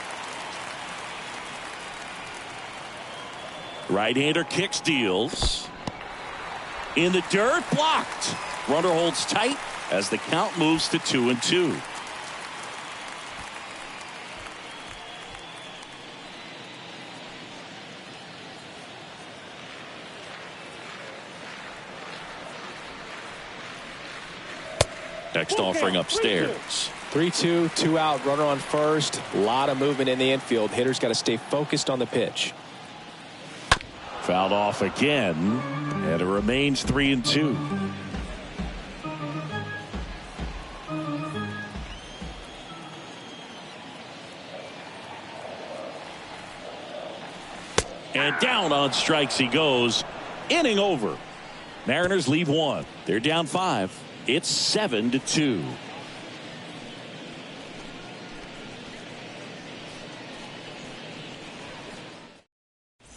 Right-hander kicks, deals. In the dirt, blocked. Runner holds tight as the count moves to 2-2. Next offering upstairs. 3-2, 2 out, runner on first. A lot of movement in the infield. Hitter's got to stay focused on the pitch. Fouled off again, and it remains 3-2. And down on strikes he goes. Inning over. Mariners leave 1. They're down 5. It's 7-2.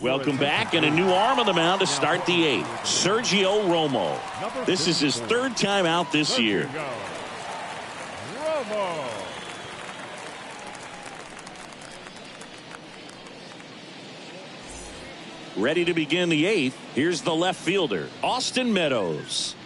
Welcome back, and a new arm on the mound to start the eighth. Sergio Romo. This is his third time out this year. Romo. Ready to begin the eighth. Here's the left fielder, Austin Meadows.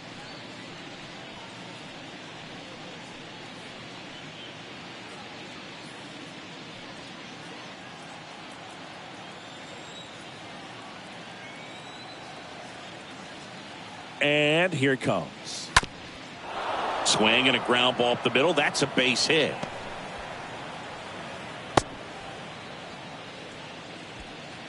And here it comes. Swing and a ground ball up the middle. That's a base hit.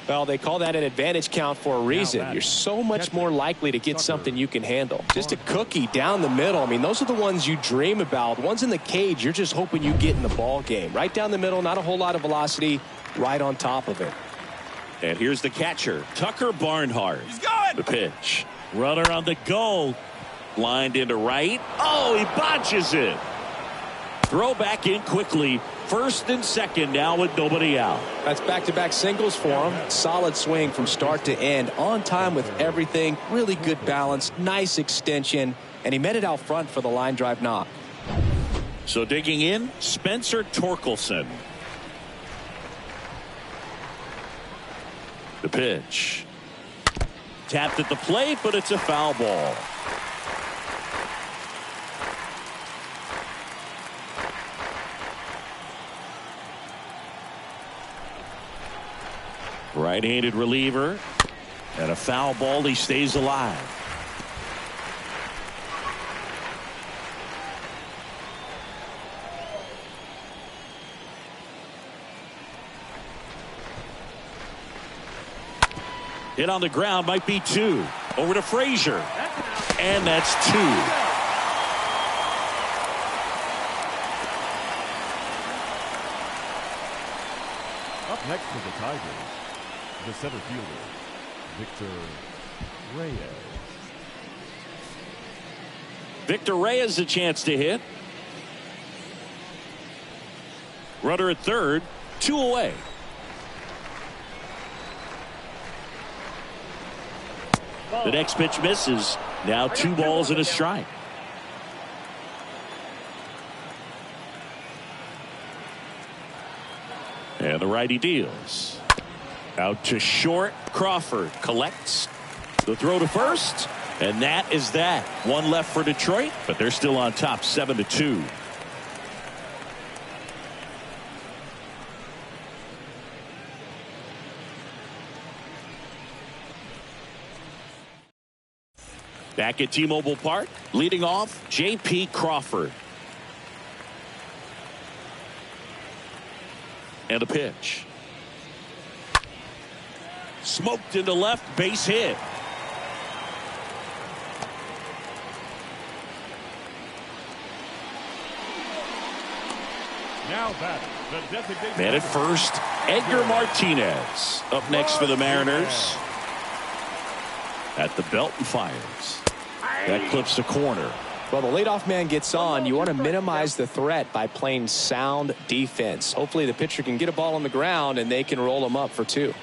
Well, they call that an advantage count for a reason. You're so much more likely to get something you can handle. Just a cookie down the middle. I mean, those are the ones you dream about. Ones in the cage, you're just hoping you get in the ball game. Right down the middle, not a whole lot of velocity, right on top of it. And here's the catcher, Tucker Barnhart. He's going. The pitch. Runner on the go. Lined into right. Oh, he botches it. Throw back in quickly. First and second now with nobody out. That's back-to-back singles for him. Solid swing from start to end. On time with everything. Really good balance. Nice extension. And he met it out front for the line drive knock. So digging in, Spencer Torkelson. The pitch. Tapped at the plate, but it's a foul ball. Right-handed reliever. And a foul ball. He stays alive. Hit on the ground, might be two. Over to Frazier. And that's two. Up next for the Tigers, the center fielder, Victor Reyes. Victor Reyes a chance to hit. Runner at third, 2 away. The next pitch misses. Now 2 balls and a strike. And the righty deals. Out to short. Crawford collects. The throw to first. And that is that. 1 left for Detroit, but they're still on top 7-2. Back at T-Mobile Park, leading off, J.P. Crawford. And a pitch. Smoked into left, base hit. Now back, the designated Man at first, Edgar Martinez. Up next for the Mariners. At the belt and fires. That clips the corner. Well, the leadoff man gets on. You want to minimize the threat by playing sound defense. Hopefully the pitcher can get a ball on the ground and they can roll him up for 2.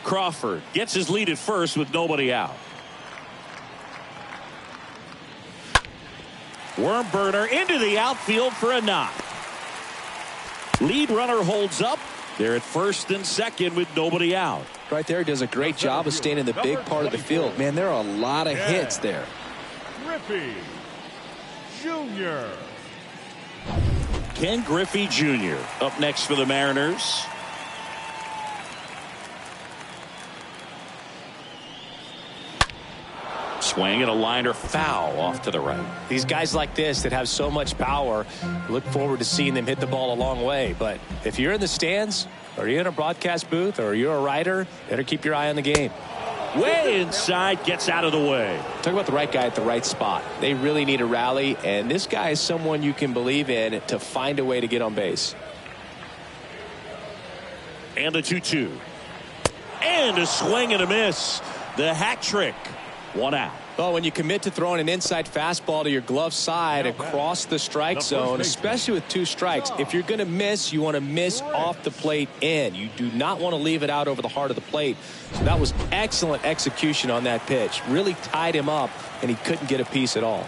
Crawford gets his lead at first with nobody out. Worm burner into the outfield for a knock. Lead runner holds up. They're at first and second with nobody out. Right there, does a great job of staying in the big part of the field. Man, there are a lot of hits there. Griffey Jr. Ken Griffey Jr. up next for the Mariners. Swing and a liner foul off to the right. These guys like this that have so much power, look forward to seeing them hit the ball a long way. But if you're in the stands, or you're in a broadcast booth, or you're a writer, better keep your eye on the game. Way inside, gets out of the way. Talk about the right guy at the right spot. They really need a rally, and this guy is someone you can believe in to find a way to get on base. And a 2-2. And a swing and a miss. The hat trick. 1 out. Well, when you commit to throwing an inside fastball to your glove side across the strike zone, especially with 2 strikes, if you're going to miss, you want to miss off the plate in. You do not want to leave it out over the heart of the plate. So that was excellent execution on that pitch. Really tied him up, and he couldn't get a piece at all.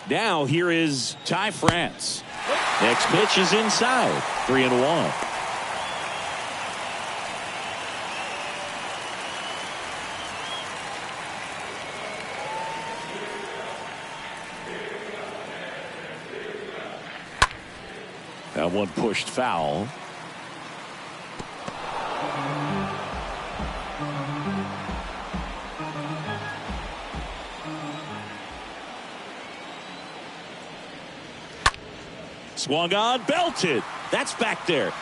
Now here is Ty France. Next pitch is inside. 3-1. That one pushed foul. Swung on, belted. That's back there.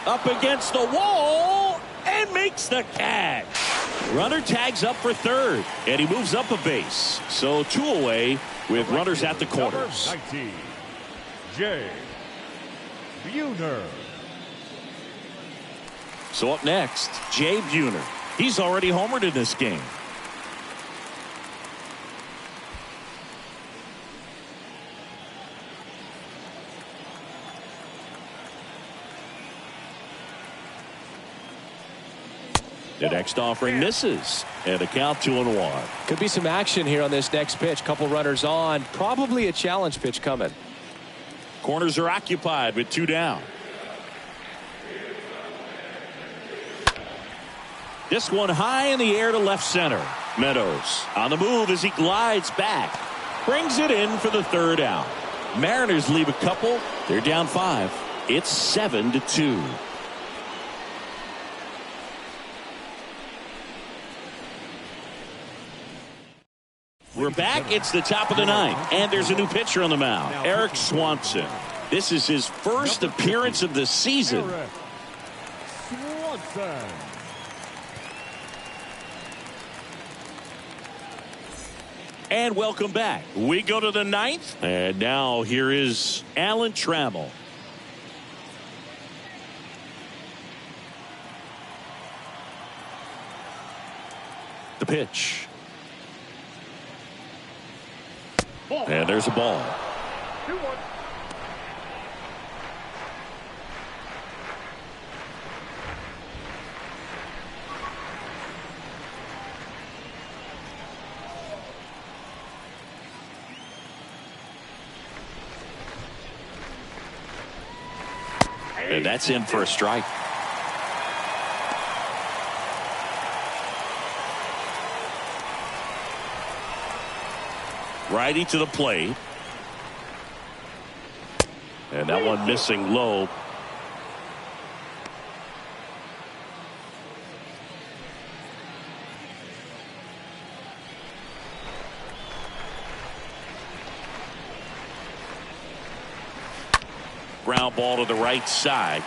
Up against the wall and makes the catch. Runner tags up for third, and he moves up a base. So 2 away with runners at the corners. 19, Jay Buhner. So up next, Jay Buhner. He's already homered in this game. The next offering misses, and a count 2-1. Could be some action here on this next pitch. Couple runners on. Probably a challenge pitch coming. Corners are occupied with 2 down. This one high in the air to left center. Meadows on the move as he glides back. Brings it in for the 3rd out. Mariners leave a couple. They're down 5. It's 7-2. We're back. It's the top of the 9th, and there's a new pitcher on the mound, Eric Swanson. This is his first appearance of the season. Eric Swanson. And welcome back. We go to the 9th, and now here is Alan Trammell. The pitch. And there's a ball. 2-1. And that's in for a strike. Righty to the plate. And that one missing low. Ground ball to the right side.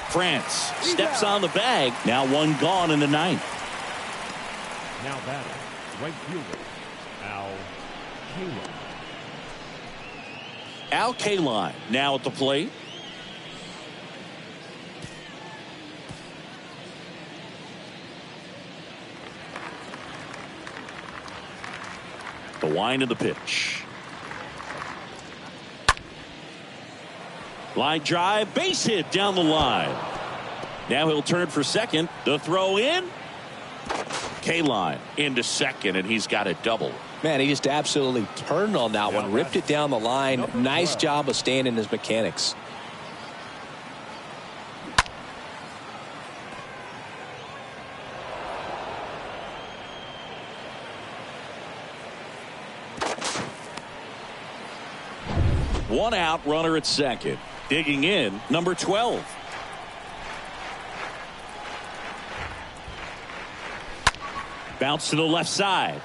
France steps on the bag. Now 1 gone in the 9th. Now batting, right fielder, Al Kaline. Al Kaline now at the plate. The wind of the pitch. Line drive, base hit down the line. Now he'll turn for second. The throw in. Kaline into second, and he's got a double. Man, he just absolutely turned on that one, ripped it down the line. Nice job of staying in his mechanics. One out, runner at second. Digging in, number 12. Bounce to the left side.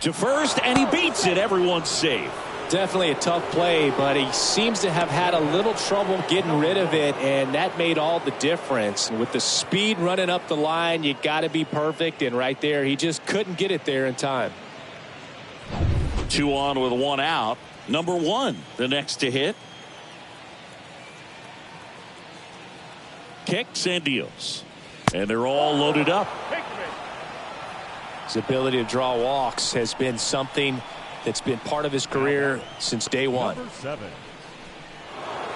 To first, and he beats it. Everyone's safe. Definitely a tough play, but he seems to have had a little trouble getting rid of it, and that made all the difference. And with the speed running up the line, you got to be perfect, and right there, he just couldn't get it there in time. 2 on with 1 out. Number 1, the next to hit. Kicks and deals. And they're all loaded up. His ability to draw walks has been something that's been part of his career since day one. Number 7.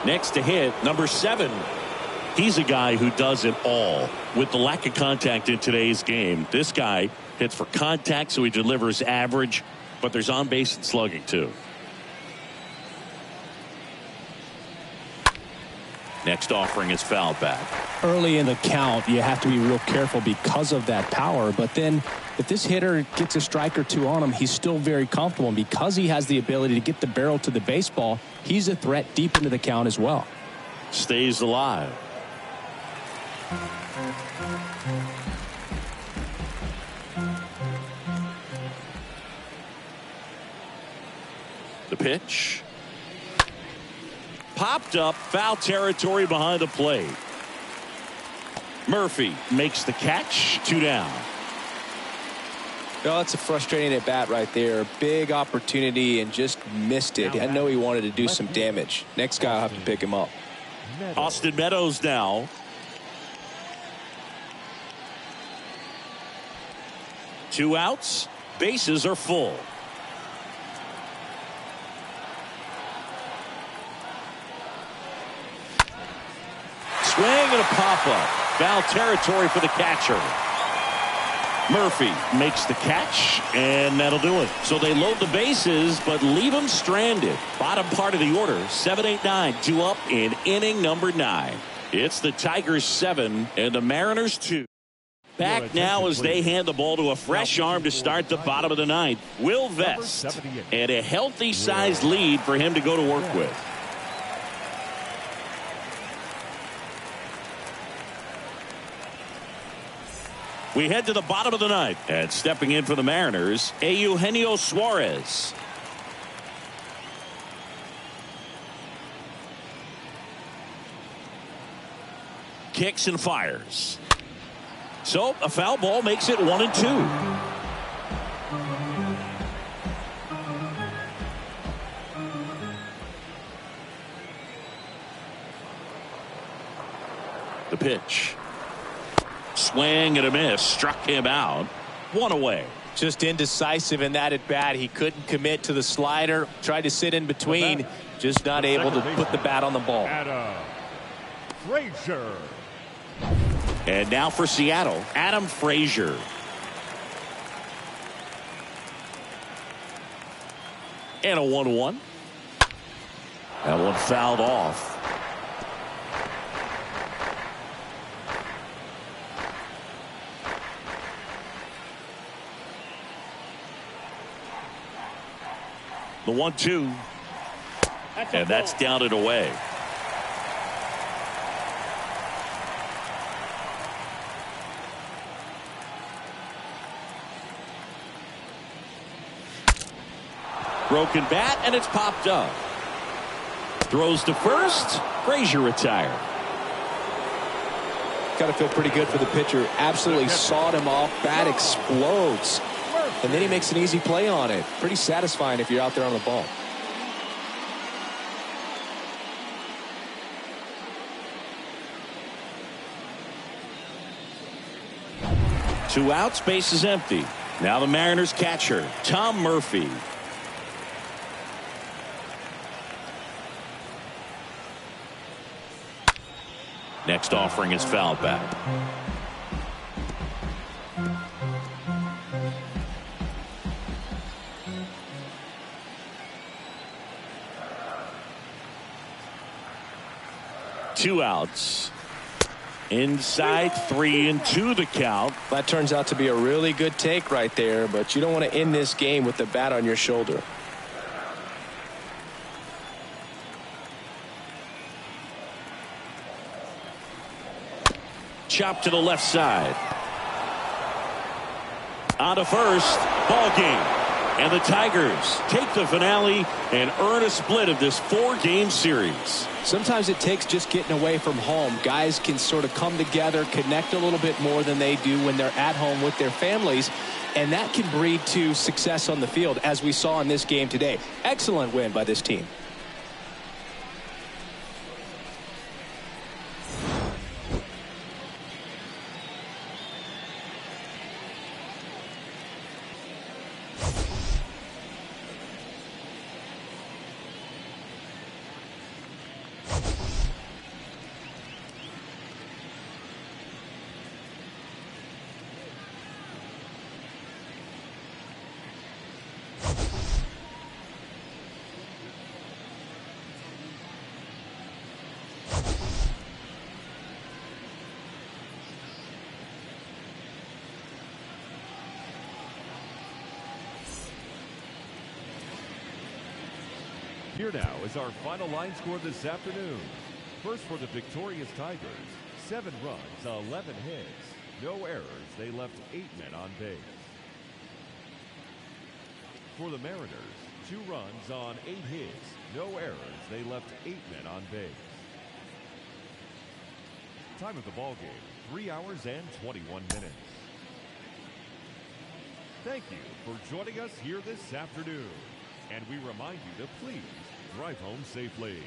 Next to hit, number 7. He's a guy who does it all. With the lack of contact in today's game, this guy hits for contact, so he delivers average, but there's on base and slugging too. Next offering is fouled back. Early in the count, you have to be real careful because of that power. But then if this hitter gets a strike or two on him, he's still very comfortable. And because he has the ability to get the barrel to the baseball, he's a threat deep into the count as well. Stays alive. The pitch. Popped up, foul territory behind the plate. Murphy makes the catch, 2 down. Oh, that's a frustrating at bat right there. Big opportunity and just missed it. I know he wanted to do some damage. Next guy will have to pick him up. Austin Meadows now. Two outs, bases are full. Swing and a pop-up. Foul territory for the catcher. Murphy makes the catch, and that'll do it. So they load the bases, but leave them stranded. Bottom part of the order, 7-8-9, 2 up in inning number 9. It's the Tigers 7 and the Mariners 2. Back now as they hand the ball to a fresh arm to start the bottom of the 9th. Will Vest, and a healthy sized lead for him to go to work with. We head to the bottom of the 9th, and stepping in for the Mariners, Eugenio Suarez. Kicks and fires. So a foul ball makes it 1-2. The pitch. Swing and a miss. Struck him out. 1 away. Just indecisive in that at bat. He couldn't commit to the slider. Tried to sit in between. Just not able to put the bat on the ball. Adam Frazier. And now for Seattle, Adam Frazier. And a 1-1. That one fouled off. The 1-2. And that's down and away. Broken bat, and it's popped up. Throws to first. Frazier retired. Got to feel pretty good for the pitcher. Absolutely sawed him off. Bat explodes. And then he makes an easy play on it. Pretty satisfying if you're out there on the ball. Two outs, base is empty. Now the Mariners catcher, Tom Murphy. Next offering is fouled back. Two outs. Inside 3-2 the count. That turns out to be a really good take right there, but you don't want to end this game with the bat on your shoulder. Chop to the left side. On to first. Ball game. And the Tigers take the finale and earn a split of this 4-game series. Sometimes it takes just getting away from home. Guys can sort of come together, connect a little bit more than they do when they're at home with their families. And that can breed to success on the field, as we saw in this game today. Excellent win by this team. Here now is our final line score this afternoon. First for the victorious Tigers, 7 runs, 11 hits, no errors. They left 8 men on base. For the Mariners, 2 runs on 8 hits, no errors. They left 8 men on base. Time of the ball game, 3 hours and 21 minutes. Thank you for joining us here this afternoon. And we remind you to please drive home safely.